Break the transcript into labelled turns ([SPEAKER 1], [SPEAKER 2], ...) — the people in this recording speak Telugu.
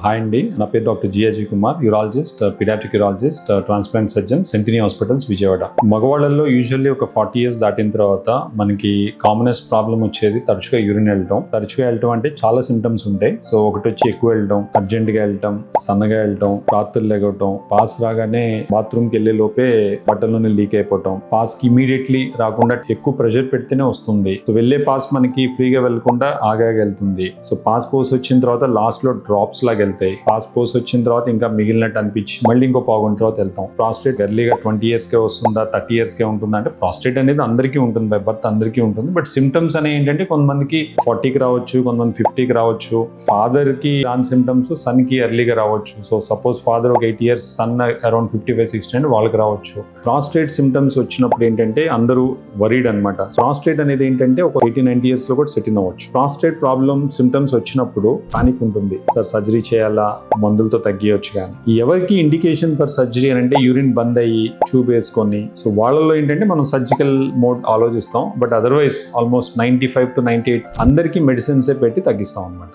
[SPEAKER 1] హాయ్ అండి, నా పేరు doctor Jiyaji Kumar, urologist, paediatric urologist, transplant surgeon, Sentini hospitals, Vijayawada. మగవాళ్ళల్లో యూజువల్లీ ఒక 40 years దాటిన తర్వాత మనకి కామనెస్ట్ ప్రాబ్లం వచ్చేది తరచుగా యూరిన్ వెళ్ళటం. తరచుగా వెళ్ళటం అంటే చాలా సిమ్టమ్స్ ఉంటాయి. సో ఒకటి వచ్చి ఎక్కువ వెళ్ళటం, అర్జెంట్ గా వెళ్ళటం, సన్నగా వెళ్ళటం, రాత్రులు లెగవటం, పాస్ రాగానే బాత్రూమ్ కి వెళ్లే లోపే బట్టల్లోనే లీక్ అయిపోవటం, పాస్ కి ఇమీడియట్లీ రాకుండా ఎక్కువ ప్రెషర్ పెడితేనే వస్తుంది. సో వెళ్లే పాస్ మనకి ఫ్రీగా వెళ్లకుండా ఆగాగా వెళ్తుంది. సో పాస్ పోస్ వచ్చిన తర్వాత లాస్ట్ లో డ్రాప్స్ లాగా వెళ్తాయి. పాస్ పోస్ వచ్చిన తర్వాత ఇంకా మిగిలినట్టు అనిపించి మళ్ళీ ఇంకో పావుగంట తర్వాత వెళ్తాం. ప్రాస్టేట్ ఎర్లీగా 20 years కే వస్తుందా, 30 years కే ఉంటుందా అంటే ప్రాస్టేట్ అనేది అందరికీ ఉంటుంది, బై బర్త్ అందరికీ ఉంటుంది. బట్ సిమ్టమ్స్ అనేవి ఏంటంటే కొంతమందికి 40కి రావచ్చు, కొంతమంది 50కి రావచ్చు. ఫాదర్ కి రాని సిమ్టమ్స్ సన్ కి ఎర్లీగా రావచ్చు. సో సపోజ్ ఫాదర్ ఒక 8 years, సన్ అరౌండ్ 55-60 అంటే వాళ్ళకి రావచ్చు. ప్రాస్టేట్ సిమ్టమ్స్ వచ్చినప్పుడు ఏంటంటే అందరూ వరీడ్ అనమాట. ప్రాస్టేట్ అనేది ఏంటంటే ఒక 80-90 years లో కూడా సెటిల్ అవ్వచ్చు. ప్రాస్టేట్ ప్రాబ్లం సిమ్టమ్స్ వచ్చినప్పుడు పానిక్ ఉంటుంది. సార్ సర్జరీ చేయాలా, మందులతో తగ్గియొచ్చు. కానీ ఎవరికి ఇండికేషన్ ఫర్ సర్జరీ అని అంటే యూరిన్ బంద్ అయ్యి ట్యూబ్ వేసుకొని, సో వాళ్ళలో ఏంటంటే మనం సర్జికల్ మోడ్ ఆలోచిస్తాం. బట్ అదర్వైజ్ ఆల్మోస్ట్ 95 to 98 అందరికీ మెడిసిన్సే పెట్టి తగ్గిస్తాం అనమాట.